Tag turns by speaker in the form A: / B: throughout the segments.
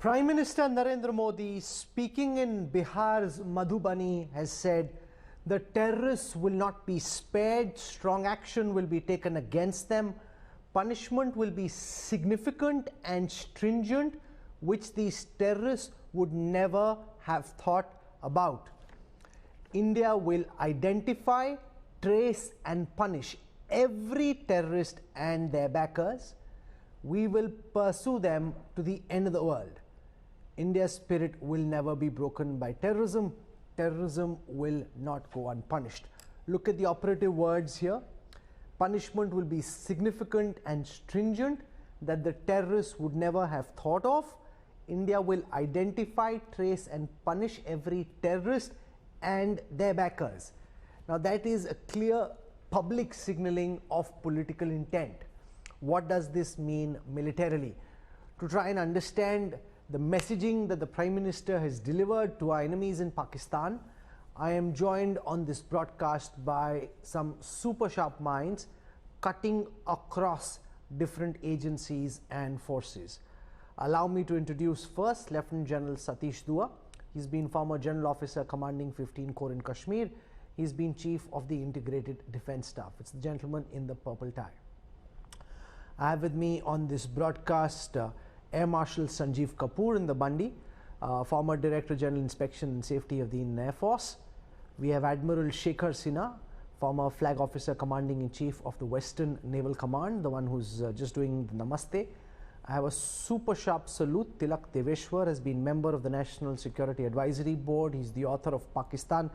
A: Prime Minister Narendra Modi, speaking in Bihar's Madhubani, has said the terrorists will not be spared, strong action will be taken against them, punishment will be significant and stringent, which these terrorists would never have thought about. India will identify, trace and punish every terrorist and their backers. We will pursue them to the end of the world. India's spirit will never be broken by terrorism. Terrorism will not go unpunished. Look at the operative words here. Punishment will be significant and stringent that the terrorists would never have thought of. India will identify, trace and punish every terrorist and their backers. Now that is a clear public signaling of political intent. What does this mean militarily? To try and understand the messaging that the Prime Minister has delivered to our enemies in Pakistan, I am joined on this broadcast by some super sharp minds cutting across different agencies and forces. Allow me to introduce first Lieutenant General Satish Dua. He's been former General Officer commanding 15 Corps in Kashmir. He's been Chief of the Integrated Defence Staff. It's the gentleman in the purple tie. I have with me on this broadcast Air Marshal Sanjeev Kapoor in the Bundy, former Director General Inspection and Safety of the Indian Air Force. We have Admiral Shekhar Sinha, former Flag Officer Commanding in Chief of the Western Naval Command, the one who's just doing the Namaste. I have a super sharp salute. Tilak Deveshwar has been member of the National Security Advisory Board. He's the author of Pakistan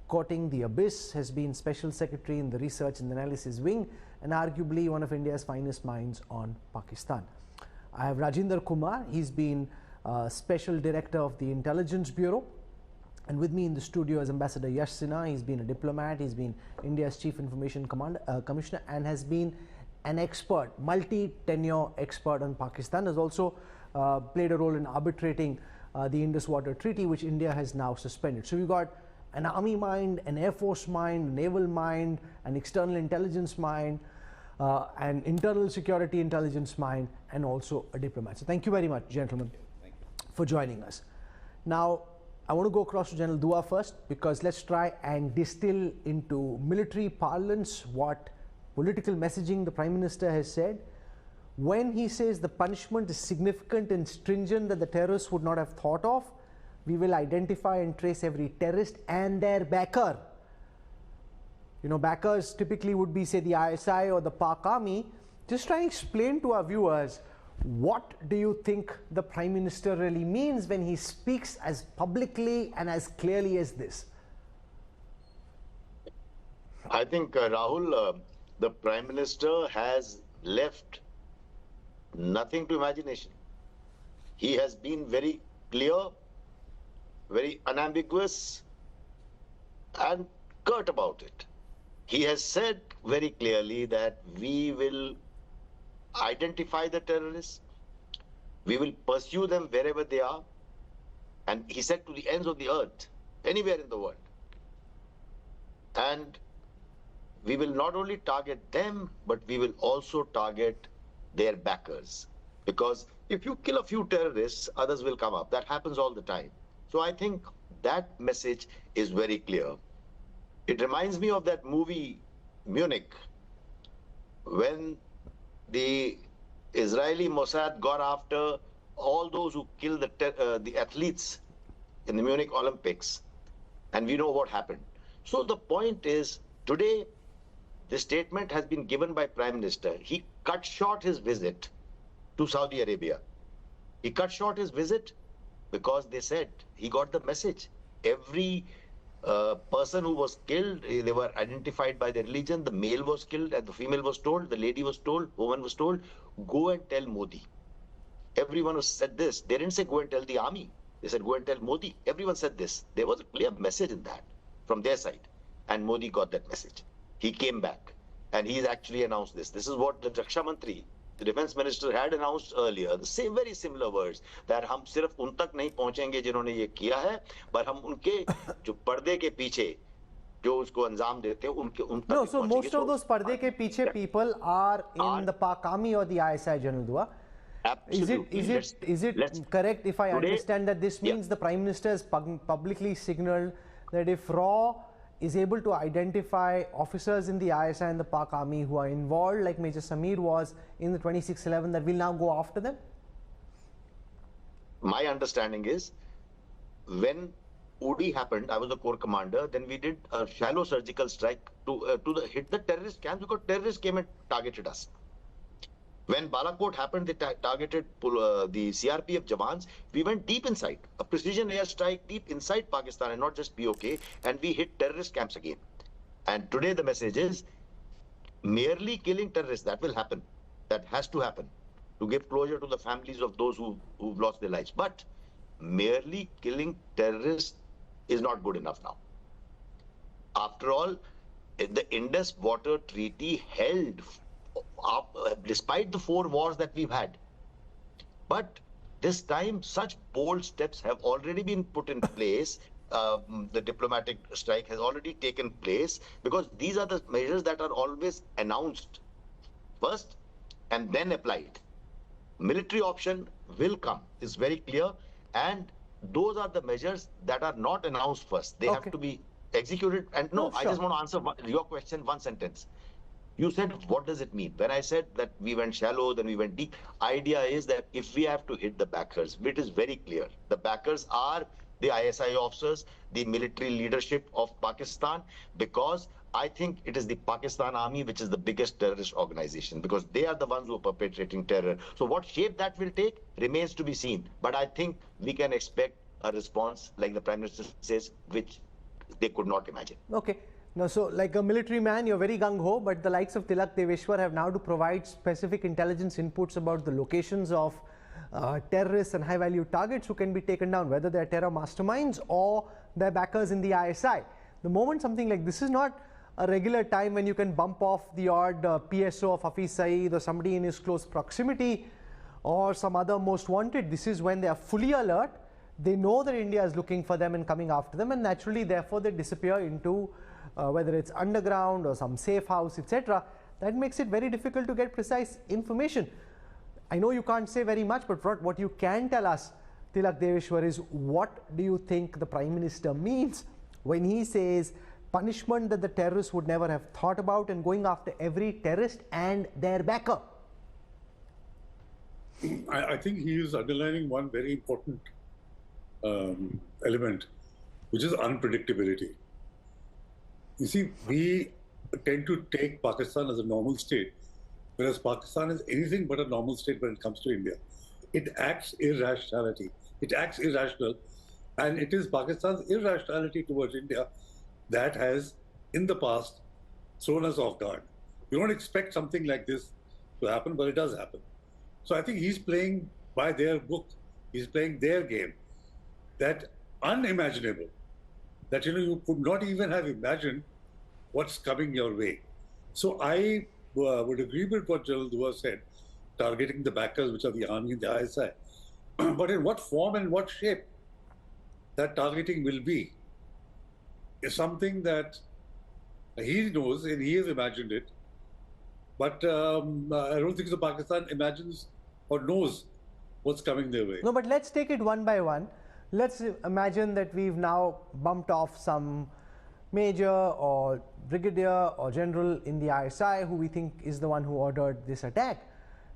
A: Courting the Abyss, has been Special Secretary in the Research and Analysis Wing, and arguably one of India's finest minds on Pakistan. I have Rajinder Kumar. He's been Special Director of the Intelligence Bureau. And with me in the studio is Ambassador Yash Sinha. He's been a diplomat. He's been India's Chief Information Commissioner and has been an expert, multi-tenure expert on Pakistan. Has also played a role in arbitrating the Indus Water Treaty, which India has now suspended. So we've got an army mind, an air force mind, naval mind, an external intelligence mind, an internal security intelligence mind, and also a diplomat. So thank you very much, gentlemen, for joining us. Now, I want to go across to General Dua first, because let's try and distill into military parlance what political messaging the Prime Minister has said. When he says the punishment is significant and stringent that the terrorists would not have thought of, we will identify and trace every terrorist and their backer. You know, backers typically would be, say, the ISI or the Pak Army. Just try and explain to our viewers, what do you think the Prime Minister really means when he speaks as publicly and as clearly as this?
B: I think, Rahul, the Prime Minister has left nothing to imagination. He has been very clear, very unambiguous and curt about it. He has said very clearly that we will identify the terrorists, we will pursue them wherever they are, and he said to the ends of the earth, anywhere in the world. And we will not only target them, but we will also target their backers. Because if you kill a few terrorists, others will come up. That happens all the time. So I think that message is very clear. It reminds me of that movie, Munich, when the Israeli Mossad got after all those who killed the athletes in the Munich Olympics. And we know what happened. So the point is, today, the statement has been given by Prime Minister. He cut short his visit to Saudi Arabia. He cut short his visit because they said he got the message. Every person who was killed, they were identified by their religion. The male was killed and the female was told, the lady was told, woman was told, go and tell Modi. Everyone who said this, they didn't say go and tell the army. They said go and tell Modi. Everyone said this. There was a clear message in that from their side. And Modi got that message. He came back and he's actually announced this. This is what the Raksha Mantri, the Defense Minister, had announced earlier. The same very similar words that हम सिर्फ उन तक नहीं पहुंचेंगे जिन्होंने ये किया है, पर हम उनके जो पर्दे के पीछे जो उसको अंजाम देते हैं उनके उन तक.
A: No, so most of those पर्दे के पीछे people are in the Pak Army or the ISI, General Dua.
B: Absolutely.
A: Is it
B: Let's
A: correct if I
B: today,
A: understand that this means the Prime Minister has publicly signaled that if RAW is able to identify officers in the ISI and the Pak Army who are involved, like Major Samir was in the 2611, that we'll now go after them?
B: My understanding is when Udi happened, I was the corps commander. Then we did a shallow surgical strike to hit the terrorist camps because terrorists came and targeted us. When Balakot happened, they targeted the CRPF Jawans. We went deep inside, a precision airstrike deep inside Pakistan and not just POK, and we hit terrorist camps again. And today the message is merely killing terrorists, that will happen. That has to happen to give closure to the families of those who've lost their lives. But merely killing terrorists is not good enough now. After all, the Indus Water Treaty held despite the 4 wars that we've had. But this time, such bold steps have already been put in place. The diplomatic strike has already taken place because these are the measures that are always announced first and then applied. Military option will come, is very clear, and those are the measures that are not announced first. They have to be executed. And no, I just want to answer your question, one sentence. You said, what does it mean? When I said that we went shallow, then we went deep, idea is that if we have to hit the backers, it is very clear. The backers are the ISI officers, the military leadership of Pakistan, because I think it is the Pakistan Army which is the biggest terrorist organization, because they are the ones who are perpetrating terror. So what shape that will take remains to be seen. But I think we can expect a response, like the Prime Minister says, which they could not imagine.
A: Okay. Now, so like a military man, you're very gung-ho, but the likes of Tilak Deveshwar have now to provide specific intelligence inputs about the locations of terrorists and high-value targets who can be taken down, whether they're terror masterminds or they're backers in the ISI. The moment something like this is not a regular time when you can bump off the odd PSO of Hafiz Saeed or somebody in his close proximity or some other most wanted. This is when they are fully alert. They know that India is looking for them and coming after them, and naturally, therefore, they disappear into whether it's underground or some safe house, etc. That makes it very difficult to get precise information. I know you can't say very much, but what you can tell us, Tilak Deveshwar, is what do you think the Prime Minister means when he says punishment that the terrorists would never have thought about and going after every terrorist and their backer?
C: I think he is underlining one very important element, which is unpredictability. You see, we tend to take Pakistan as a normal state, whereas Pakistan is anything but a normal state when it comes to India. It acts irrationality. It acts irrational, and it is Pakistan's irrationality towards India that has, in the past, thrown us off guard. We don't expect something like this to happen, but it does happen. So I think he's playing by their book. He's playing their game. That unimaginable, that you could not even have imagined what's coming your way. So I would agree with what General Dua said, targeting the backers, which are the army and the ISI. But in what form and what shape that targeting will be is something that he knows and he has imagined it. But I don't think Pakistan imagines or knows what's coming their way.
A: No, but let's take it one by one. Let's imagine that we've now bumped off some major or brigadier or general in the ISI who we think is the one who ordered this attack.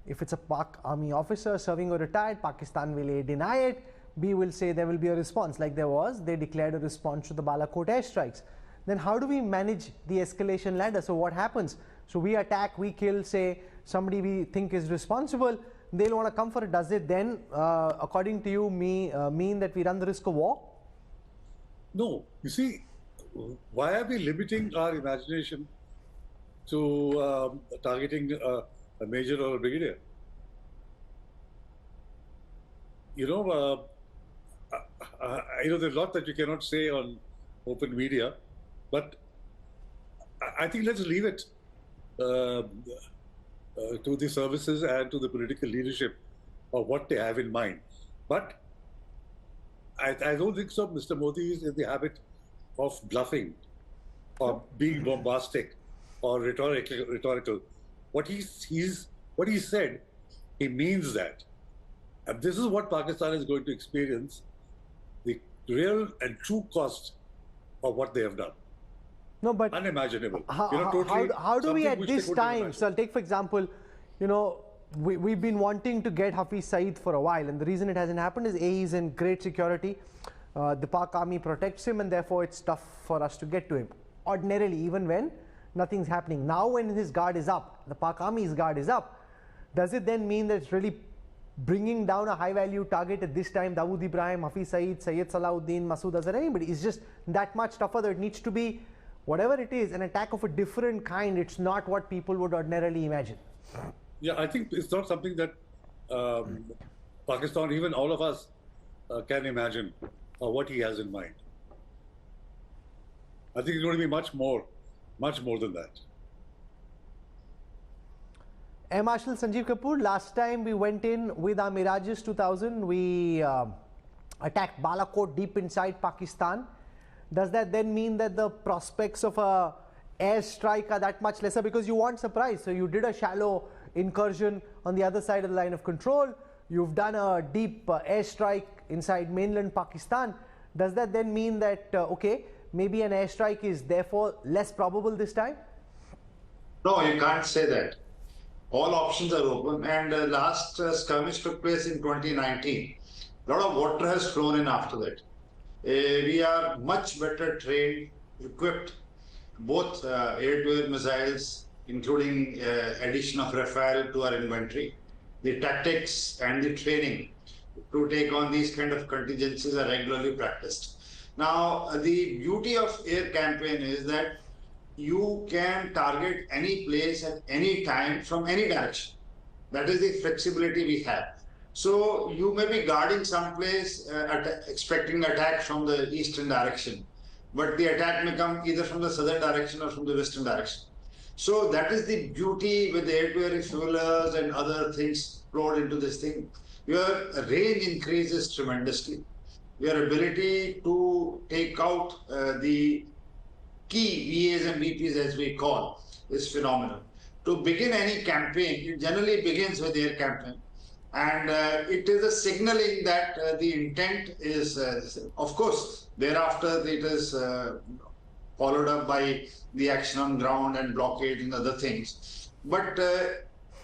A: If it's a Pak army officer serving or retired, Pakistan will A, deny it, B will say there will be a response like there was. They declared a response to the Balakot airstrikes. Then how do we manage the escalation ladder? So what happens? So we attack, we kill, say somebody we think is responsible. They'll want to come for it. Does it then, according to you, mean that we run the risk of war?
C: No. You see, why are we limiting our imagination to targeting a major or a brigadier? There's a lot that you cannot say on open media, but I think let's leave it to the services and to the political leadership of what they have in mind. But I don't think so. Mr. Modi is in the habit of bluffing or being bombastic or rhetorical. What he said, he means that. And this is what Pakistan is going to experience, the real and true cost of what they have done.
A: No, but
C: unimaginable.
A: How do we at this time, so I'll take for example, we've been wanting to get Hafiz Saeed for a while, and the reason it hasn't happened is A, he's in great security, the Pak army protects him, and therefore it's tough for us to get to him. Ordinarily, even when nothing's happening. Now when his guard is up, the Pak army's guard is up, does it then mean that it's really bringing down a high value target at this time? Dawood Ibrahim, Hafiz Saeed, Syed Salahuddin, Masood Azhar, anybody is just that much tougher that it needs to be, whatever it is, an attack of a different kind. It's not what people would ordinarily imagine.
C: Yeah, I think it's not something that Pakistan, even all of us, can imagine what he has in mind. I think it's going to be much more than that.
A: Air Marshal Sanjeev Kapoor, last time we went in with our Mirages 2000, we attacked Balakot deep inside Pakistan. Does that then mean that the prospects of a airstrike are that much lesser? Because you want surprise. So you did a shallow incursion on the other side of the line of control. You've done a deep airstrike inside mainland Pakistan. Does that then mean that, okay, maybe an airstrike is therefore less probable this time?
D: No, you can't say that. All options are open, and last skirmish took place in 2019. A lot of water has flown in after that. We are much better trained, equipped, both air-to-air missiles, including addition of Rafale to our inventory. The tactics and the training to take on these kind of contingencies are regularly practiced. Now, the beauty of air campaign is that you can target any place at any time from any direction. That is the flexibility we have. So you may be guarding some place, expecting attack from the eastern direction, but the attack may come either from the southern direction or from the western direction. So that is the beauty with the air-to-air refuelers and other things flowed into this thing. Your range increases tremendously. Your ability to take out the key VAs and VPs, as we call, is phenomenal. To begin any campaign, it generally begins with air campaign. And it is a signaling that the intent is, of course, thereafter it is followed up by the action on ground and blockade and other things. But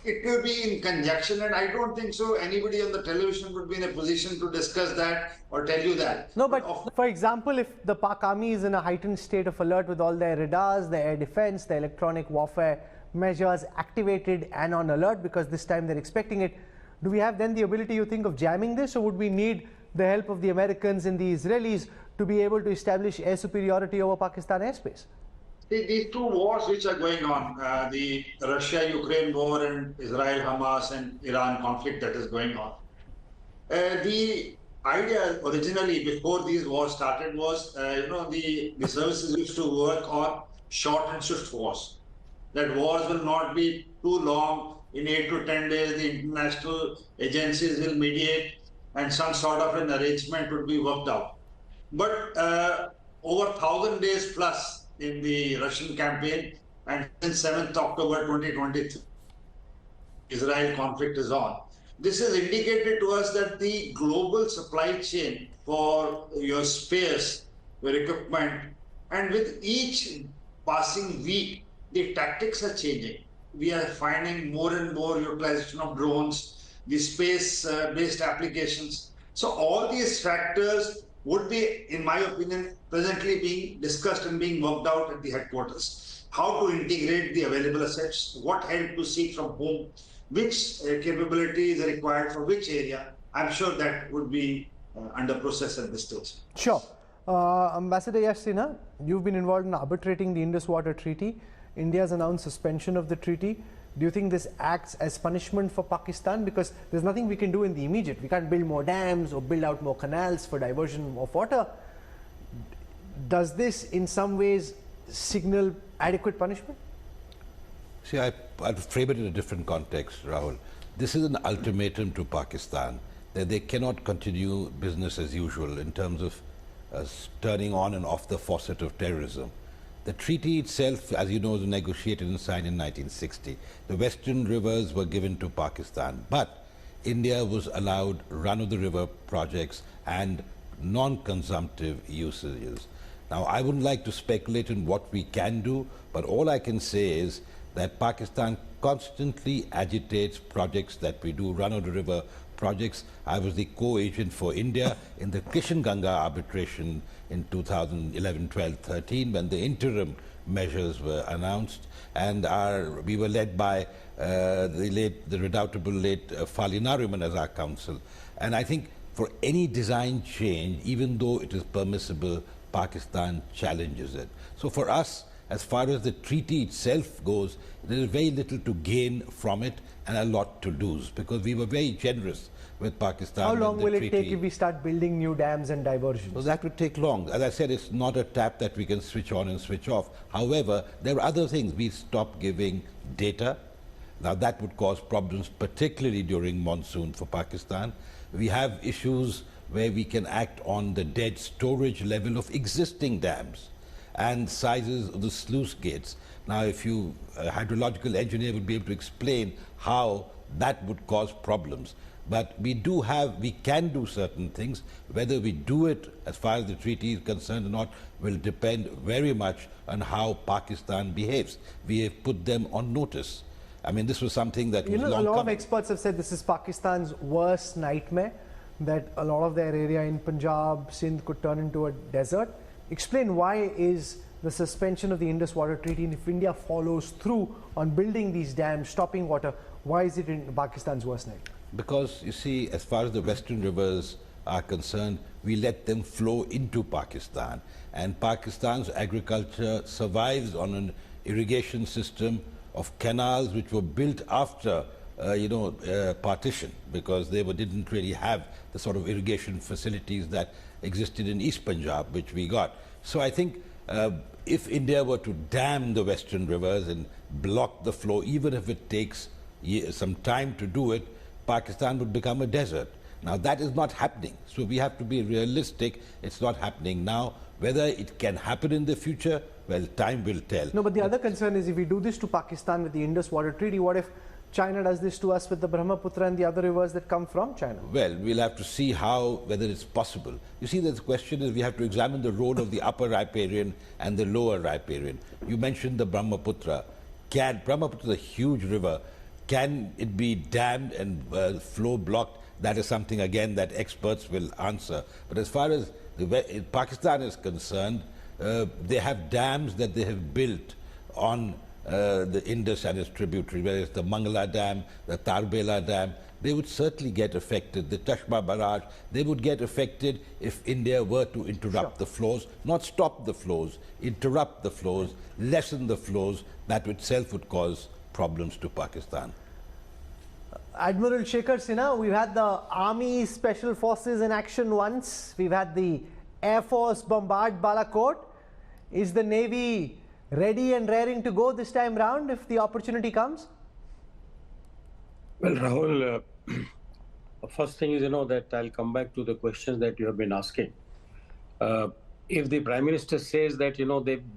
D: it will be in conjunction, and I don't think so anybody on the television would be in a position to discuss that or tell you that.
A: No, but for example, if the Pak army is in a heightened state of alert with all their radars, their air defense, their electronic warfare measures activated and on alert, because this time they're expecting it, do we have then the ability, you think, of jamming this, or would we need the help of the Americans and the Israelis to be able to establish air superiority over Pakistan airspace?
D: These two wars which are going on, the Russia-Ukraine war and Israel-Hamas and Iran conflict that is going on. The idea originally before these wars started was, the services used to work on short and swift wars. That wars will not be too long. In 8 to 10 days, the international agencies will mediate and some sort of an arrangement would be worked out. But over 1,000 days plus in the Russian campaign, and since 7th October 2023, Israel conflict is on. This has indicated to us that the global supply chain for your spares, your equipment, and with each passing week, the tactics are changing. We are finding more and more utilization of drones, the space-based applications. So all these factors would be, in my opinion, presently being discussed and being worked out at the headquarters. How to integrate the available assets, what help to seek from whom, which capabilities are required for which area. I'm sure that would be under process at this stage.
A: Sure. Ambassador Yash Sinha, you've been involved in arbitrating the Indus Water Treaty. India has announced suspension of the treaty. Do you think this acts as punishment for Pakistan? Because there's nothing we can do in the immediate. We can't build more dams or build out more canals for diversion of water. Does this in some ways signal adequate punishment?
E: See, I'd frame it in a different context, Rahul. This is an ultimatum to Pakistan that they cannot continue business as usual in terms of turning on and off the faucet of terrorism. The treaty itself, as you know, was negotiated and signed in 1960. The western rivers were given to Pakistan. But India was allowed run-of-the-river projects and non-consumptive usages. Now, I wouldn't like to speculate on what we can do, but all I can say is that Pakistan constantly agitates projects that we do, run-of-the-river projects. I was the co-agent for India in the Kishan-Ganga arbitration in 2011, 12, 13, when the interim measures were announced, and we were led by the redoubtable late Fali Nariman as our counsel. And I think for any design change, even though it is permissible, Pakistan challenges it. So for us, as far as the treaty itself goes, there is very little to gain from it and a lot to lose, because we were very generous with Pakistan.
A: How long will it take if we start building new dams and diversions?
E: Well, that would take long. As I said, it's not a tap that we can switch on and switch off. However, there are other things. We stopped giving data. Now that would cause problems, particularly during monsoon for Pakistan. We have issues where we can act on the dead storage level of existing dams and sizes of the sluice gates. Now, if you, a hydrological engineer, would be able to explain how that would cause problems. But we can do certain things. Whether we do it as far as the treaty is concerned or not will depend very much on how Pakistan behaves. We have put them on notice. I mean, this was something that was long coming.
A: A lot of experts have said this is Pakistan's worst nightmare, that a lot of their area in Punjab, Sindh could turn into a desert. Explain why is the suspension of the Indus Water Treaty, and if India follows through on building these dams, stopping water, why is it in Pakistan's worst nightmare?
E: Because, you see, as far as the western rivers are concerned, we let them flow into Pakistan. And Pakistan's agriculture survives on an irrigation system of canals which were built after, partition, because they didn't really have the sort of irrigation facilities that existed in East Punjab, which we got. So I think if India were to dam the western rivers and block the flow, even if it takes some time to do it, Pakistan would become a desert. Now that is not happening. So we have to be realistic. It's not happening now. Whether it can happen in the future, well, time will tell.
A: No, but the other concern is if we do this to Pakistan with the Indus Water Treaty, what if China does this to us with the Brahmaputra and the other rivers that come from China?
E: Well, we'll have to see whether it's possible. You see, the question is we have to examine the role of the upper riparian and the lower riparian. You mentioned the Brahmaputra. Brahmaputra is a huge river. Can it be dammed and flow blocked? That is something, again, that experts will answer. But as far as Pakistan is concerned, they have dams that they have built on the Indus and its tributary, whether it's the Mangala Dam, the Tarbela Dam. They would certainly get affected. The Tashma Barrage, they would get affected if India were to interrupt the flows, not stop the flows, interrupt the flows, lessen the flows. That itself would cause problems to Pakistan.
A: Admiral Shekhar Sinha, we've had the Army Special Forces in action once. We've had the Air Force bombard Balakot. Is the Navy ready and raring to go this time round if the opportunity comes?
F: Well, Rahul, first thing is, that I'll come back to the questions that you have been asking. If the Prime Minister says that,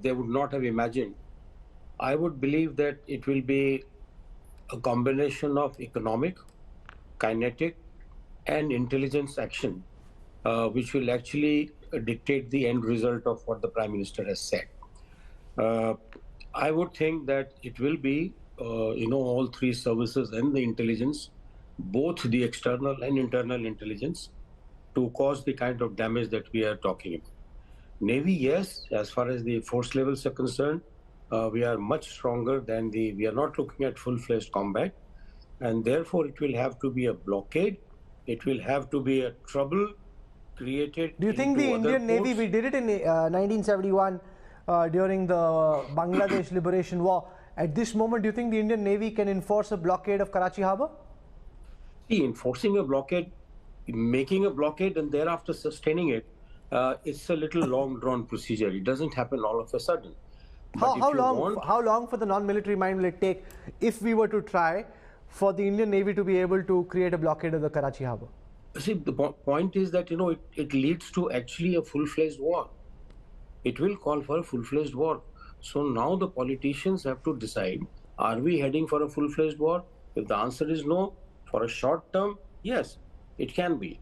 F: they would not have imagined, I would believe that it will be a combination of economic, kinetic, and intelligence action, which will actually dictate the end result of what the Prime Minister has said. I would think that it will be, all three services and the intelligence, both the external and internal intelligence, to cause the kind of damage that we are talking about. Navy, yes, as far as the force levels are concerned, we are much stronger than we are not looking at full-fledged combat, and therefore it will have to be a blockade, it will have to be a trouble created.
A: Do you think the Indian Navy, we did it in 1971 during the Bangladesh Liberation War, at this moment do you think the Indian Navy can enforce a blockade of Karachi Harbour?
F: See, enforcing a blockade, making a blockade and thereafter sustaining it, it's a little long-drawn procedure. It doesn't happen all of a sudden.
A: How long for the non-military mind will it take if we were to try for the Indian Navy to be able to create a blockade of the Karachi Harbour?
F: See, the point is that, it leads to actually a full-fledged war. It will call for a full-fledged war. So now the politicians have to decide, are we heading for a full-fledged war? If the answer is no, for a short term, Yes, it can be.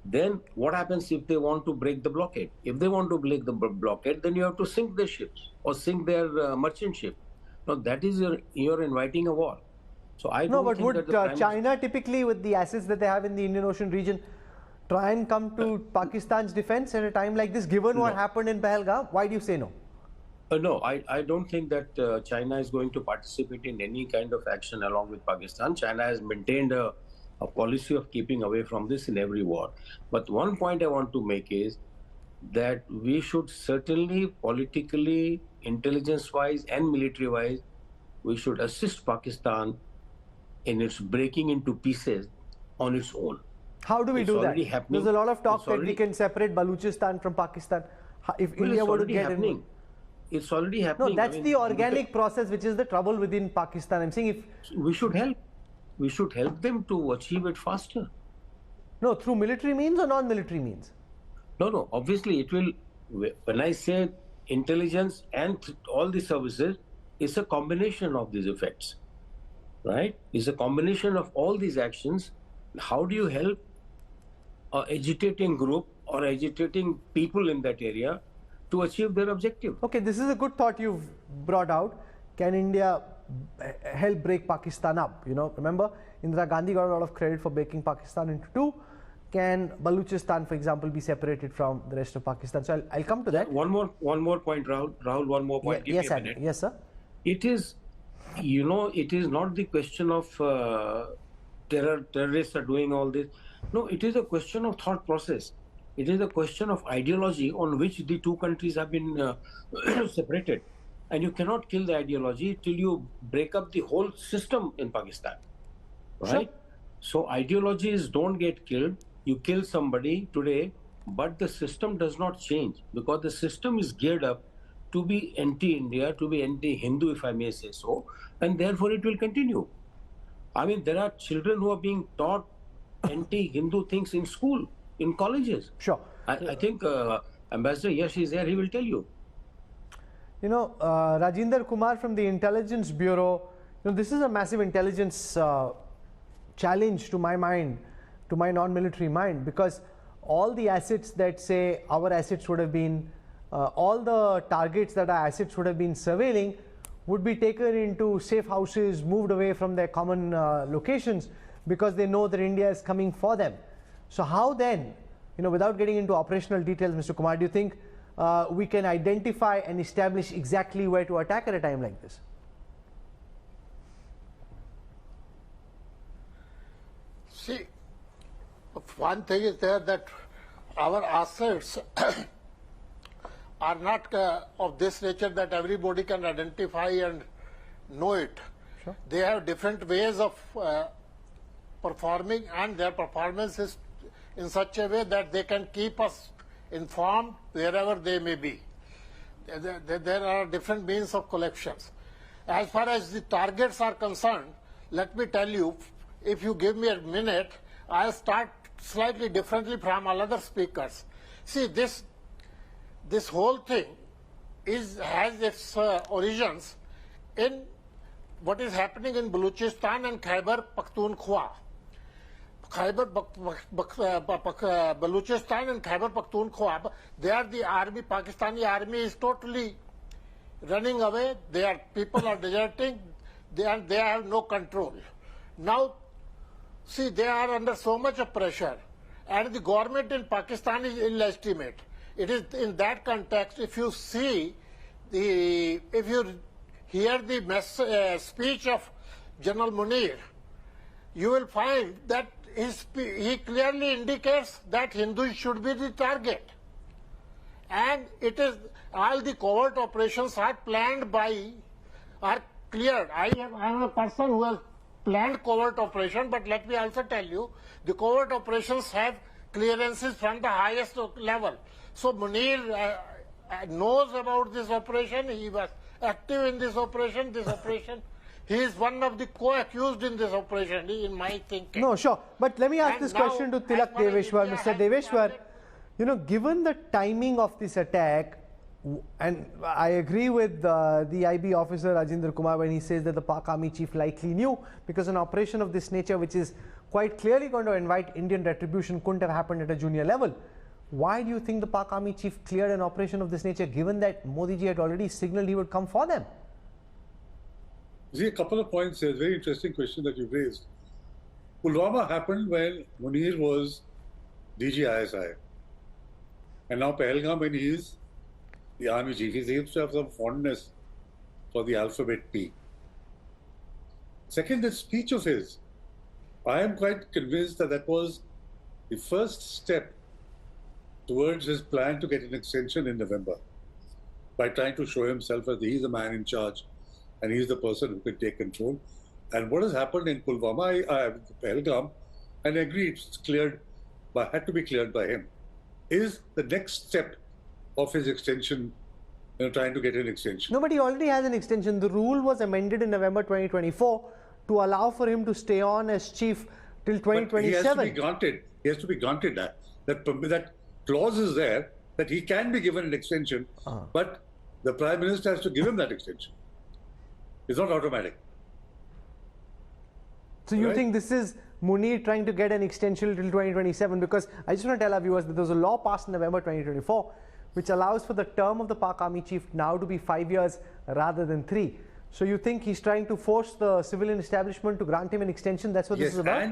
F: Then what happens if they want to break the blockade? If they want to break the blockade, then you have to sink their ships or sink their merchant ship. Now that is you're inviting a war. So I
A: No,
F: don't
A: but
F: think
A: would
F: that the
A: China typically, with the assets that they have in the Indian Ocean region, try and come to Pakistan's defense at a time like this, given what
F: No.
A: happened in Pahalgam? Why do you say no?
F: No, I don't think that China is going to participate in any kind of action along with Pakistan. China has maintained a policy of keeping away from this in every war. But one point I want to make is that we should certainly politically, intelligence-wise and military-wise, we should assist Pakistan in its breaking into pieces on its own.
A: How do we
F: It's
A: do that?
F: already happening.
A: There's a lot of talk
F: It's
A: that we
F: already-
A: can separate Balochistan from Pakistan. If
F: Well,
A: India
F: it's
A: were to
F: already
A: get
F: happening.
A: in.
F: It's already
A: No,
F: happening.
A: that's
F: I mean,
A: the
F: look at-
A: organic process, which is the trouble within Pakistan. I'm saying if
F: We should help. We should help them to achieve it faster.
A: no, through military means or non-military means.
F: No. Obviously, it will. When I say intelligence and all the services, it's a combination of these effects, right? It's a combination of all these actions. How do you help an agitating group or agitating people in that area to achieve their objective?
A: Okay, this is a good thought you've brought out. Can India help break Pakistan up? You know, remember Indira Gandhi got a lot of credit for breaking Pakistan into two. Can Balochistan, for example, be separated from the rest of Pakistan? So I'll come to that.
F: One more point, Rahul. Rahul, one more point. Give
A: Yes,
F: me a
A: sir.
F: minute.
A: Yes, sir.
F: It is, it is not the question of terrorists are doing all this. No, it is a question of thought process. It is a question of ideology on which the two countries have been separated. And you cannot kill the ideology till you break up the whole system in Pakistan. Right? So ideologies don't get killed. You kill somebody today, but the system does not change because the system is geared up to be anti-India, to be anti-Hindu, if I may say so, and therefore it will continue. I mean, there are children who are being taught anti-Hindu things in school, in colleges.
A: Sure.
F: I think Ambassador Yash is there, he will tell you.
A: You know, Rajinder Kumar from the Intelligence Bureau, you know, this is a massive intelligence challenge to my mind, to my non-military mind, because all the assets that say our assets would have been, all the targets that our assets would have been surveilling would be taken into safe houses, moved away from their common locations because they know that India is coming for them. So how then, you know, without getting into operational details, Mr. Kumar, do you think we can identify and establish exactly where to attack at a time like this?
G: See, one thing is there that our assets are not of this nature that everybody can identify and know it.
A: Sure.
G: They have different ways of performing, and their performance is in such a way that they can keep us informed wherever they may be. There are different means of collections. As far as the targets are concerned, let me tell you, if you give me a minute, I'll start slightly differently from all other speakers. See, this whole thing has its origins in what is happening in Balochistan and Khyber Pakhtunkhwa. Balochistan and Khyber Pakhtunkhwa, there the army, Pakistani army is totally running away. People are deserting, they have no control. Now, see, they are under so much of pressure, and the government in Pakistan is illegitimate. It is in that context, if you hear the speech of General Munir, you will find that he clearly indicates that Hindus should be the target. And it is all the covert operations are cleared. I am a person who has planned covert operation, but let me also tell you, the covert operations have clearances from the highest level. So Munir knows about this operation. He was active in this operation. He is one of the co-accused in this operation, in my thinking.
A: No, sure. But let me ask this question to Tilak Deveshwar. Mr. Deveshwar, you know, given the timing of this attack, and I agree with the IB officer Rajinder Kumar when he says that the Pak Army chief likely knew, because an operation of this nature, which is quite clearly going to invite Indian retribution, couldn't have happened at a junior level. Why do you think the Pak Army chief cleared an operation of this nature, given that Modi ji had already signaled he would come for them?
C: See, a couple of points here. Very interesting question that you raised. Pulwama happened when Munir was DG ISI. And now Pahalgam, when he is the army chief, he seems to have some fondness for the alphabet P. Second, the speech of his. I am quite convinced that that was the first step towards his plan to get an extension in November, by trying to show himself as he's the man in charge and he's the person who can take control. And what has happened in Pulwama, Pahalgam, and I agree it's cleared, but had to be cleared by him, is the next step of his extension, trying to get an extension.
A: No, but he already has an extension. The rule was amended in November 2024 to allow for him to stay on as chief till 2027.
C: But he has to be granted. He has to be granted that clause is there that he can be given an extension, but the Prime Minister has to give him that extension. It's not automatic.
A: So you think this is Munir trying to get an extension till 2027? Because I just want to tell our viewers that there was a law passed in November 2024 which allows for the term of the Pak Army chief now to be 5 years rather than 3. So you think he's trying to force the civilian establishment to grant him an extension? That's what this is about?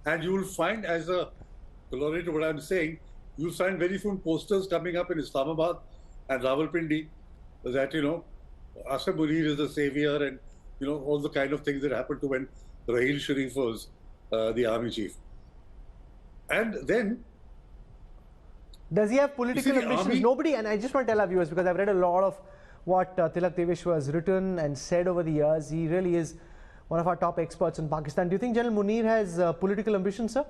C: And you will find, as a corollary to what I'm saying, you'll find very soon posters coming up in Islamabad and Rawalpindi that, Asif Munir is the savior, and, all the kind of things that happened to when Raheel Sharif was the army chief. And then,
A: does he have political ambitions? Nobody, and I just want to tell our viewers, because I've read a lot of what Tilak Deveshwar has written and said over the years. He really is one of our top experts in Pakistan. Do you think General Munir has political ambitions, sir?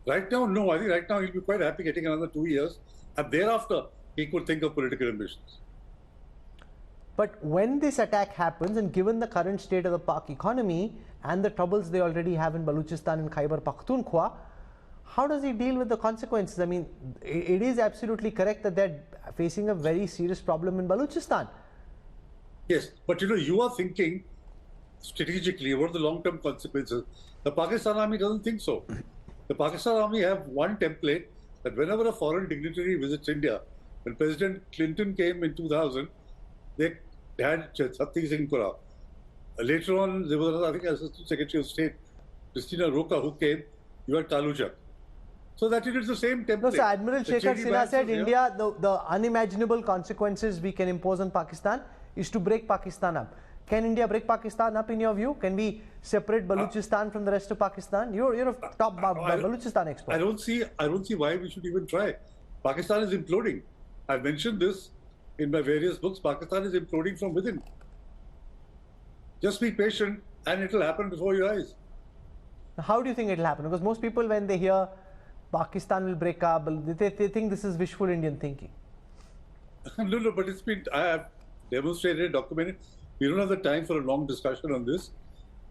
C: Right now, no. I think right now he'll be quite happy getting another 2 years, and thereafter he could think of political ambitions.
A: But when this attack happens, and given the current state of the Pak economy and the troubles they already have in Balochistan and Khyber Pakhtunkhwa, how does he deal with the consequences? I mean, it is absolutely correct that they're facing a very serious problem in Balochistan.
C: Yes, but you are thinking strategically, what are the long-term consequences? The Pakistan Army doesn't think so. The Pakistan Army have one template that whenever a foreign dignitary visits India, when President Clinton came in 2000, they had Sati Singh Pura. Later on, there was, I think, Assistant Secretary of State, Christina Roca, who came. You had Taluchak. So that it is the same template.
A: No, sir, Admiral Shekhar Sinha said India, the unimaginable consequences we can impose on Pakistan is to break Pakistan up. Can India break Pakistan up in your view? Can we separate Balochistan from the rest of Pakistan? You're a top Balochistan expert.
C: I don't see why we should even try. Pakistan is imploding. I've mentioned this in my various books. Pakistan is imploding from within. Just be patient and it will happen before your eyes.
A: How do you think it will happen? Because most people, when they hear Pakistan will break up, they think this is wishful Indian thinking.
C: No, but I have demonstrated, documented. We don't have the time for a long discussion on this.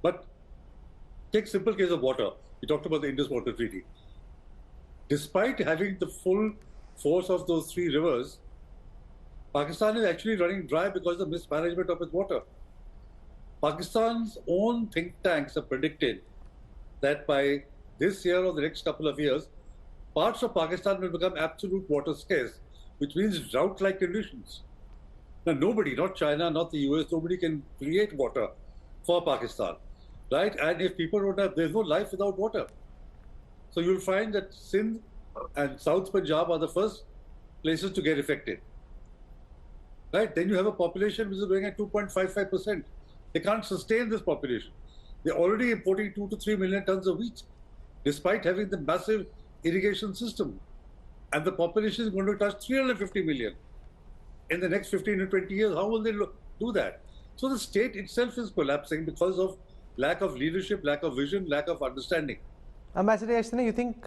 C: But take simple case of water. We talked about the Indus Water Treaty. Despite having the full force of those 3 rivers, Pakistan is actually running dry because of mismanagement of its water. Pakistan's own think tanks have predicted that by this year or the next couple of years, parts of Pakistan will become absolute water scarce, which means drought-like conditions. Now, nobody, not China, not the US, nobody can create water for Pakistan, right? And if people don't have, there's no life without water. So you'll find that Sindh and South Punjab are the first places to get affected, right? Then you have a population which is growing at 2.55%. They can't sustain this population. They're already importing 2 to 3 million tons of wheat, despite having the massive irrigation system. And the population is going to touch 350 million in the next 15 to 20 years. How will they do that? So the state itself is collapsing because of lack of leadership, lack of vision, lack of understanding.
A: Ambassador Ashtana, you think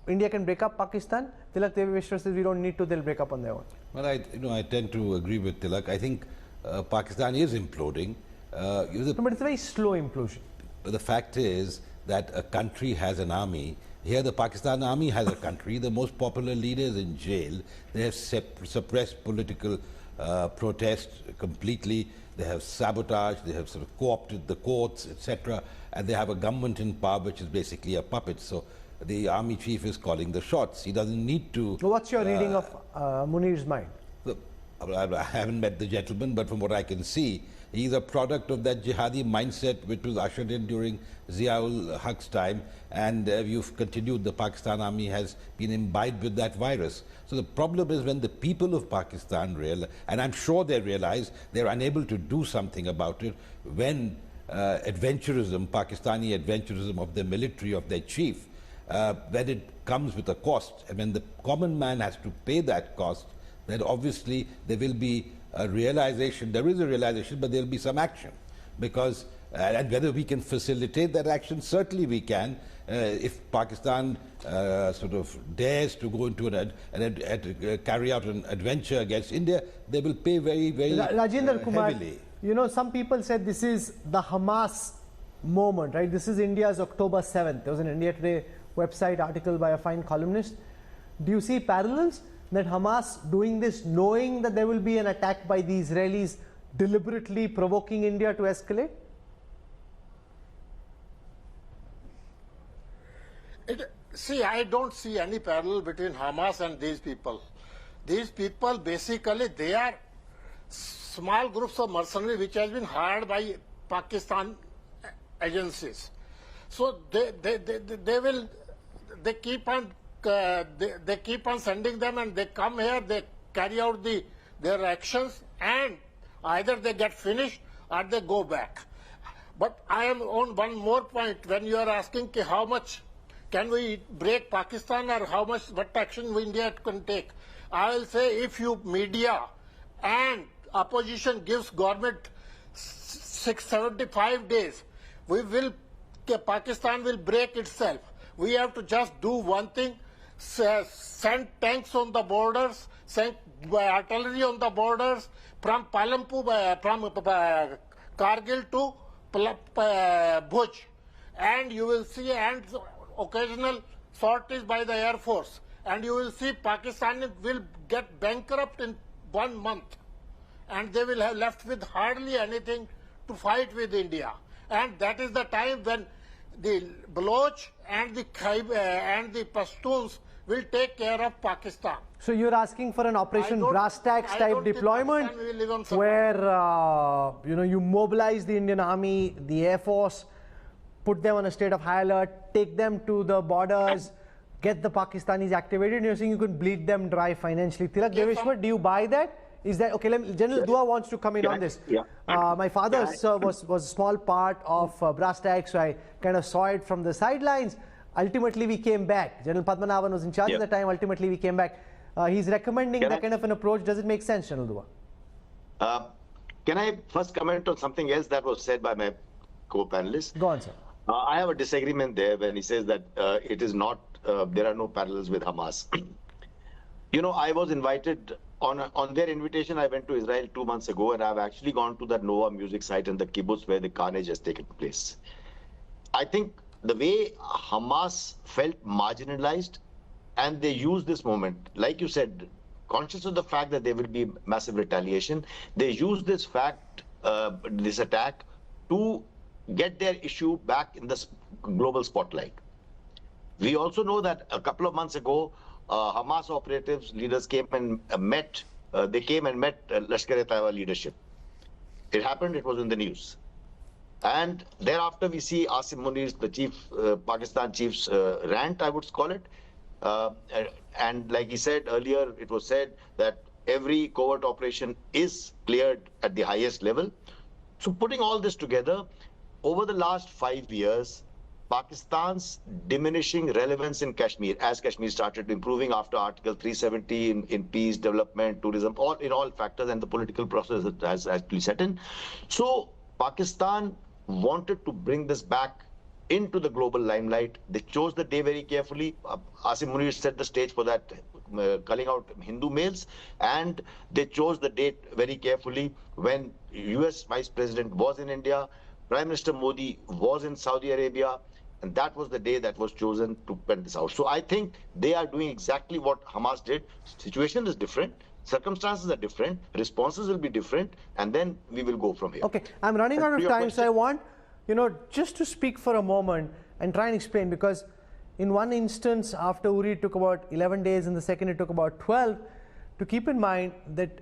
A: India can break up Pakistan? Tilak Deveshwar says we don't need to, they'll break up on their own.
E: Well, I tend to agree with Tilak. I think Pakistan is imploding.
A: But it's a very slow implosion.
E: The fact is that a country has an army. Here the Pakistan army has a country. The most popular leader is in jail. They have suppressed political protest completely. they have sabotaged, they have sort of co-opted the courts, etc., and they have a government in power which is basically a puppet. So the army chief is calling the shots. He doesn't need to...
A: So what's your reading of Munir's mind?
E: Look, I haven't met the gentleman, but from what I can see, he's a product of that jihadi mindset which was ushered in during Ziaul Haq's time, and you've continued, the Pakistan army has been imbibed with that virus. So the problem is when the people of Pakistan realize, and I'm sure they realize, they're unable to do something about it, when adventurism, Pakistani adventurism of the military, of their chief, when it comes with a cost, and when the common man has to pay that cost, then obviously there will be a realization, there is a realization, but there will be some action. Because, and whether we can facilitate that action, certainly we can. If Pakistan sort of dares to go into carry out an adventure against India, they will pay very, very
A: Rajendra Kumar,
E: heavily.
A: you know, some people said this is the Hamas moment, right? This is India's October 7th. There was an India Today website article by a fine columnist. Do you see parallels that Hamas doing this knowing that there will be an attack by the Israelis, deliberately provoking India to escalate?
G: See, I don't see any parallel between Hamas and these people. These people, basically, they are small groups of mercenaries which has been hired by Pakistan agencies. So they keep on sending them, and they come here, they carry out their actions, and either they get finished or they go back. But I am on one more point. When you are asking how much can we break Pakistan, or what action India can take, I will say, if you media and opposition gives government 675 days, Pakistan will break itself. We have to just do one thing: send tanks on the borders, send artillery on the borders from Palanpur, from Kargil to Bhuj, and you will see occasional sorties by the Air Force, and you will see Pakistan will get bankrupt in 1 month, and they will have left with hardly anything to fight with India. And that is the time when the Baloch and the Pashtuns will take care of Pakistan.
A: So you're asking for an Operation Brass Tacks type deployment where you mobilize the Indian Army, the Air Force, put them on a state of high alert, take them to the borders, get the Pakistanis activated. You're saying you could bleed them dry financially. Tilak Deveshwar, do you buy that? Is that okay? General Dua wants to come in on this.
B: Yeah.
A: My father was a small part of Brass Tacks, so I kind of saw it from the sidelines. Ultimately, we came back. General Padmanabhan was in charge at the time. Ultimately, we came back. He's recommending that kind of an approach. Does it make sense, General Dua?
B: Can I first comment on something else that was said by my co-panelist?
A: Go on, sir.
B: I have a disagreement there when he says that it is not, there are no parallels with Hamas. I was invited on their invitation. I went to Israel 2 months ago, and I've actually gone to that Nova music site in the kibbutz where the carnage has taken place. I think the way Hamas felt marginalized, and they used this moment, like you said, conscious of the fact that there will be massive retaliation, they used this fact, this attack, to get their issue back in the global spotlight. We also know that a couple of months ago, Hamas operatives, leaders came and met Lashkar-e-Taiba leadership. It happened, it was in the news. And thereafter we see Asim Munir's, the chief, Pakistan chief's rant, I would call it. And like he said earlier, it was said that every covert operation is cleared at the highest level. So putting all this together, over the last 5 years, Pakistan's diminishing relevance in Kashmir, as Kashmir started improving after Article 370 in peace, development, tourism, in all factors, and the political process has actually set in. So Pakistan wanted to bring this back into the global limelight. They chose the day very carefully. Asim Munir set the stage for that, culling out Hindu males, and they chose the date very carefully when US Vice President was in India, Prime Minister Modi was in Saudi Arabia, and that was the day that was chosen to pen this out. So I think they are doing exactly what Hamas did. Situation is different. Circumstances are different. Responses will be different. And then we will go from here.
A: Okay, I'm running out of time, so I want, just to speak for a moment and try and explain, because in one instance, after Uri, it took about 11 days, in the second, it took about 12. To keep in mind that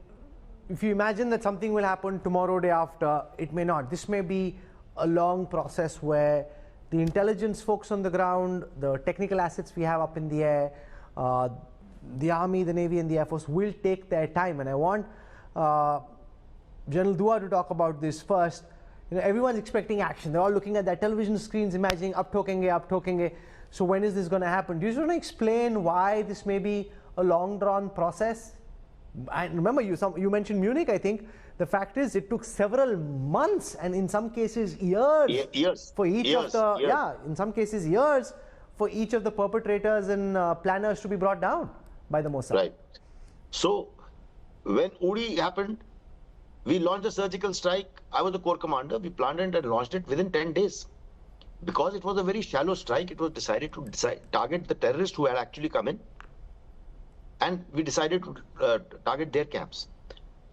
A: if you imagine that something will happen tomorrow, day after, it may not. This may be a long process where the intelligence folks on the ground, the technical assets we have up in the air, the Army, the Navy and the Air Force will take their time. And I want General Dua to talk about this first. Everyone's expecting action. They're all looking at their television screens, imagining up tokenge. So when is this going to happen? Do you just want to explain why this may be a long drawn process? I remember you mentioned Munich, I think. The fact is it took several months and in some cases years for each of the in some cases years for each of the perpetrators and planners to be brought down by the Mossad.
B: Right. So when Uri happened, we launched a surgical strike. I was the corps commander. We planned it and launched it within 10 days. Because it was a very shallow strike, it was decided to target the terrorists who had actually come in. And we decided to target their camps.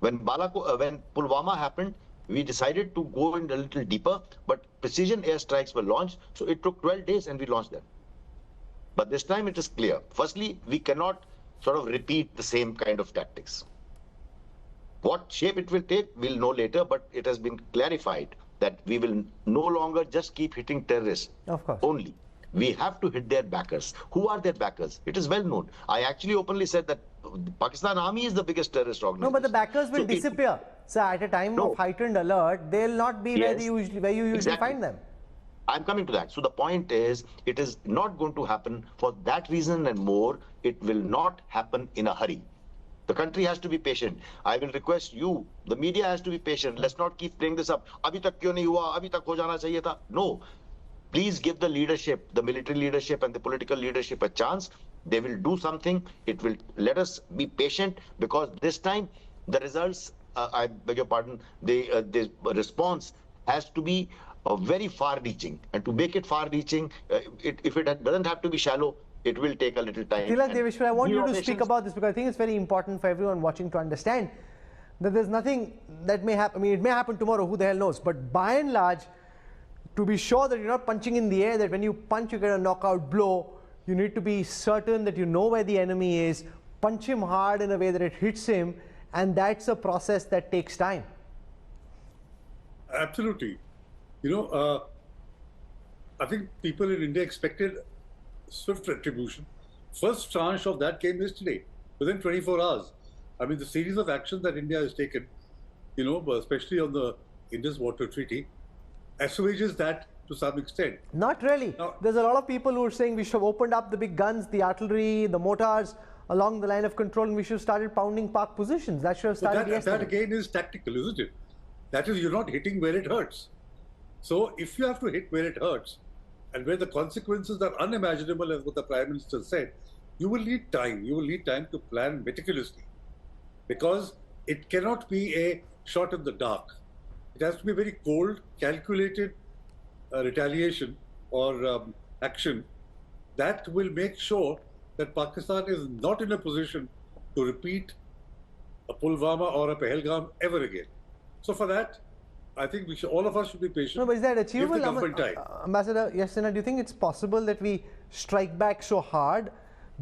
B: When Pulwama happened, we decided to go in a little deeper, but precision airstrikes were launched. So it took 12 days and we launched them. But this time it is clear. Firstly, we cannot sort of repeat the same kind of tactics. What shape it will take, we'll know later, but it has been clarified that we will no longer just keep hitting terrorists only. We have to hit their backers. Who are their backers? It is well known. I actually openly said that the Pakistan Army is the biggest terrorist organization.
A: No, but the backers will disappear. So at a time of heightened alert, they'll not be where you usually find them.
B: I'm coming to that. So the point is, it is not going to happen for that reason and more. It will not happen in a hurry. The country has to be patient. I will request you, the media has to be patient. Let's not keep playing this up. Abhi tak kyun nahi hua? Abhi tak ho jana chahiye tha. No. Please give the leadership, the military leadership and the political leadership a chance. They will do something. It will let us be patient, because this time the results, I beg your pardon, the response has to be very far-reaching. And to make it far-reaching, if it doesn't have to be shallow, it will take a little time.
A: Tilak Deveshwar, I want you to speak about this, because I think it's very important for everyone watching to understand that there's nothing that may happen. I mean, it may happen tomorrow, who the hell knows. But by and large, to be sure that you're not punching in the air, that when you punch, you get a knockout blow, you need to be certain that you know where the enemy is, punch him hard in a way that it hits him, and that's a process that takes time.
C: Absolutely. I think people in India expected swift retribution. First tranche of that came yesterday, within 24 hours. I mean, the series of actions that India has taken, especially on the Indus Water Treaty, assuages that to some extent.
A: Not really. Now, there's a lot of people who are saying we should have opened up the big guns, the artillery, the mortars along the line of control, and we should have started pounding Pak positions. That should have started yesterday.
C: That again is tactical, isn't it? That is, you're not hitting where it hurts. So if you have to hit where it hurts, and where the consequences are unimaginable, as what the Prime Minister said, you will need time. You will need time to plan meticulously, because it cannot be a shot in the dark. It has to be very cold, calculated retaliation or action that will make sure that Pakistan is not in a position to repeat a Pulwama or a Pahalgam ever again. So for that, I think all of us should be patient.
A: No, but is that achievable?
C: Give the government time.
A: Ambassador Yasina, do you think it's possible that we strike back so hard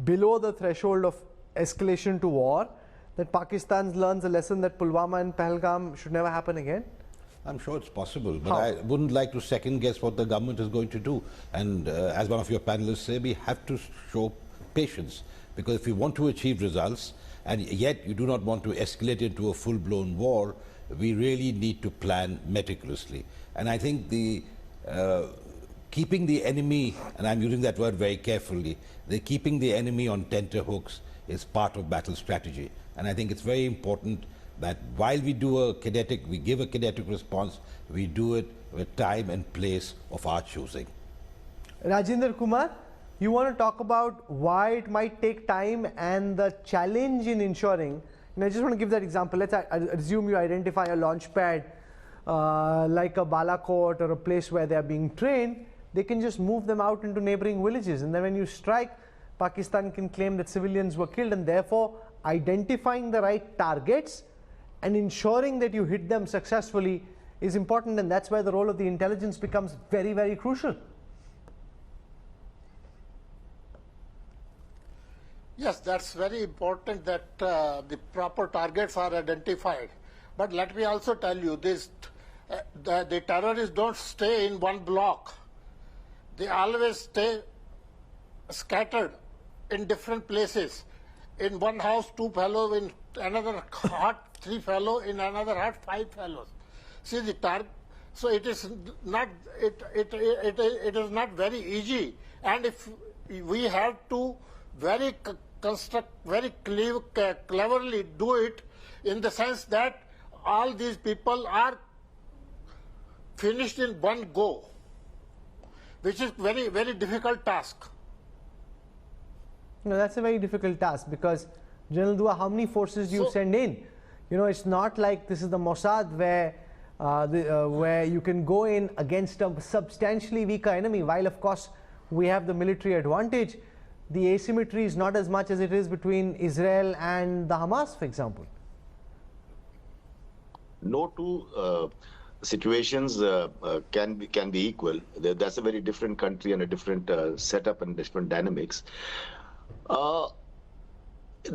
A: below the threshold of escalation to war that Pakistan learns a lesson that Pulwama and Pahalgam should never happen again?
E: I'm sure it's possible, but I wouldn't like to second guess what the government is going to do. And as one of your panelists say, we have to show patience, because if we want to achieve results, and yet you do not want to escalate into a full-blown war, we really need to plan meticulously. And I think the keeping the enemy, and I'm using that word very carefully, keeping the enemy on tenterhooks is part of battle strategy. And I think it's very important that while we give a kinetic response, we do it with time and place of our choosing.
A: Rajinder Kumar, you want to talk about why it might take time and the challenge in ensuring. And I just want to give that example. Let's assume you identify a launch pad like a Balakot or a place where they are being trained. they can just move them out into neighboring villages. And then when you strike, Pakistan can claim that civilians were killed, and therefore identifying the right targets and ensuring that you hit them successfully is important, and that's where the role of the intelligence becomes very, very crucial.
G: Yes, that's very important that the proper targets are identified. But let me also tell you this, the terrorists don't stay in one block. They always stay scattered in different places. In one house, 2 fellows, in another hut, 3 fellows, in another hut, 5 fellows. See the target. So it is not it is not very easy, and if we have to very cleverly do it, in the sense that all these people are finished in one go, which is very, very difficult task.
A: No, that's a very difficult task, because General Dua, how many forces do you send in? You know, it's not like this is the Mossad where you can go in against a substantially weaker enemy. While of course we have the military advantage, the asymmetry is not as much as it is between Israel and the Hamas, for example.
B: No two situations can be equal. That's a very different country and a different setup and different dynamics. The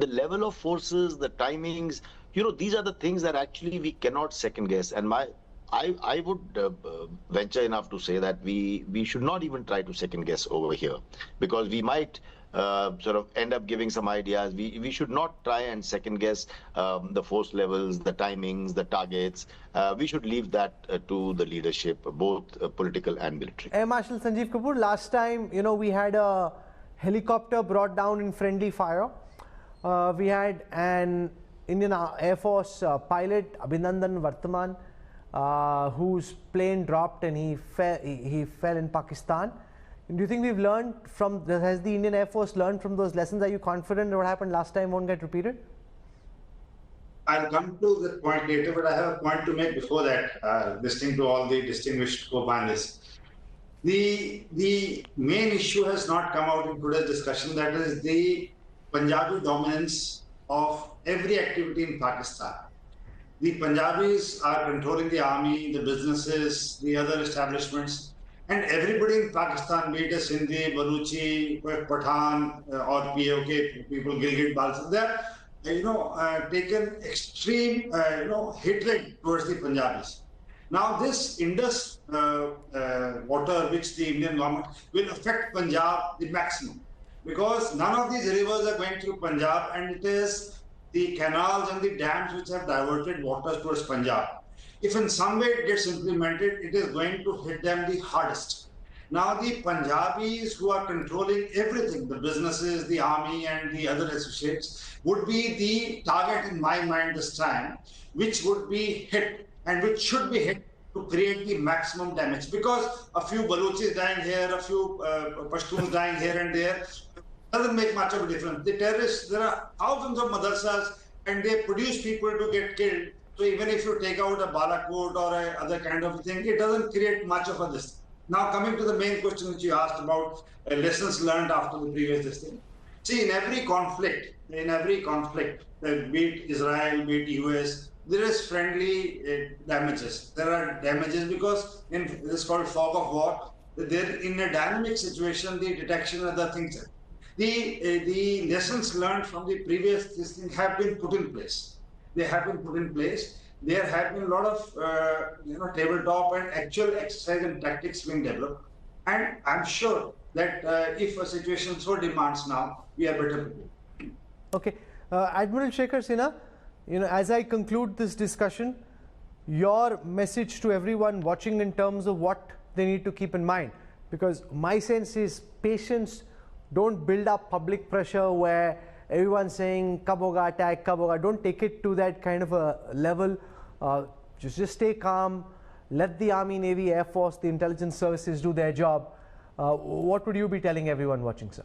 B: level of forces, the timings, you know, these are the things that actually we cannot second guess. And I would venture enough to say that we should not even try to second guess over here, because we might sort of end up giving some ideas. We should not try and second guess the force levels, the timings, the targets. We should leave that to the leadership, both political and military.
A: Air Marshal Sanjeev Kapoor, last time, you know, we had a helicopter brought down in friendly fire. We had an Indian Air Force pilot, Abhinandan Vartaman, whose plane dropped and he fell in Pakistan. Do you think we've learned from, has the Indian Air Force learned from those lessons? Are you confident that what happened last time won't get repeated?
D: I'll come to the point later, but I have a point to make before that, listening to all the distinguished co-panelists. The main issue has not come out in today's discussion, that is the Punjabi dominance of every activity in Pakistan. The Punjabis are controlling the army, the businesses, the other establishments, and everybody in Pakistan, be it a Sindhi, Baluchi, Pathan, or POK people, Gilgit, Balochistan, they are, taken extreme, hatred towards the Punjabis. Now, this Indus water, which the Indian government will affect Punjab the maximum, because none of these rivers are going through Punjab, and it is the canals and the dams which have diverted waters towards Punjab. If in some way it gets implemented, it is going to hit them the hardest. Now, the Punjabis who are controlling everything, the businesses, the army, and the other associates, would be the target in my mind this time, which would be hit and which should be hit to create the maximum damage. Because a few Balochis dying here, a few Pashtuns dying here and there, doesn't make much of a difference. The terrorists, there are thousands of madrasas and they produce people to get killed. So even if you take out a Balakot or a other kind of thing, it doesn't create much of a this. Now coming to the main question which you asked about lessons learned after the previous thing. See, in every conflict, be it Israel, be it US, there is friendly damages. There are damages because this is called fog of war. There, in a dynamic situation, the detection and other things. The lessons learned from the previous thing have been put in place. They have been put in place. There have been a lot of tabletop and actual exercise and tactics being developed. And I'm sure that if a situation so demands now, we are better prepared.
A: Okay, Admiral Shekhar Sinha, as I conclude this discussion, your message to everyone watching in terms of what they need to keep in mind, because my sense is patience. Don't build up public pressure where everyone's saying kab hoga attack, kab hoga. Don't take it to that kind of a level. Just stay calm. Let the Army, Navy, Air Force, the intelligence services do their job. What would you be telling everyone watching, sir?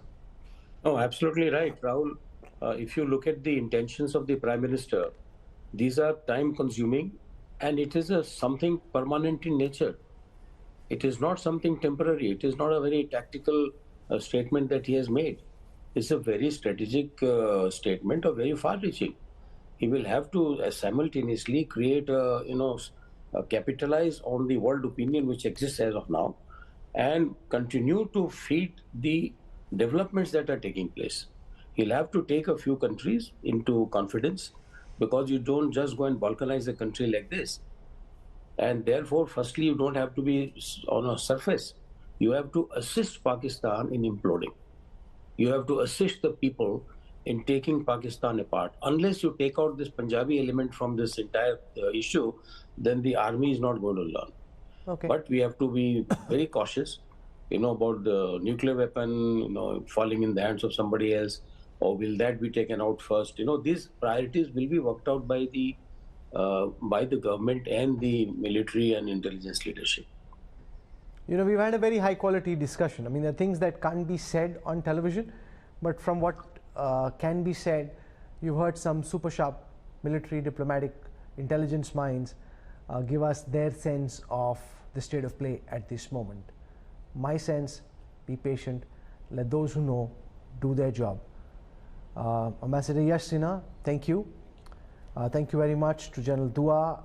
F: Oh, absolutely right, Rahul. If you look at the intentions of the Prime Minister, these are time-consuming, and it is something permanent in nature. It is not something temporary. It is not a very tactical statement that he has made. It's a very strategic statement, or very far-reaching. He will have to simultaneously create capitalize on the world opinion which exists as of now, and continue to feed the developments that are taking place. He'll have to take a few countries into confidence, because you don't just go and balkanize a country like this. And therefore, firstly, you don't have to be on a surface. You have to assist Pakistan in imploding. You have to assist the people in taking Pakistan apart. Unless you take out this Punjabi element from this entire issue, then the army is not going to learn.
A: Okay.
F: But we have to be very cautious, about the nuclear weapon, falling in the hands of somebody else, or will that be taken out first? These priorities will be worked out by the government and the military and intelligence leadership.
A: We've had a very high quality discussion. I mean, there are things that can't be said on television, but from what can be said, you've heard some super sharp military, diplomatic, intelligence minds give us their sense of the state of play at this moment. My sense, be patient, let those who know do their job. Ambassador Yash Sinha, thank you. Thank you very much to General Dua,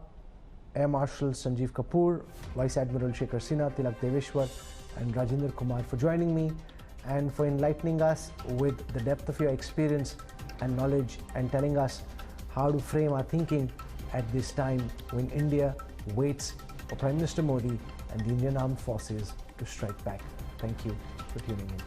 A: Air Marshal Sanjeev Kapoor, Vice Admiral Shekhar Sinha, Tilak Deveshwar, and Rajinder Kumar for joining me and for enlightening us with the depth of your experience and knowledge, and telling us how to frame our thinking at this time when India waits for Prime Minister Modi and the Indian Armed Forces to strike back. Thank you for tuning in.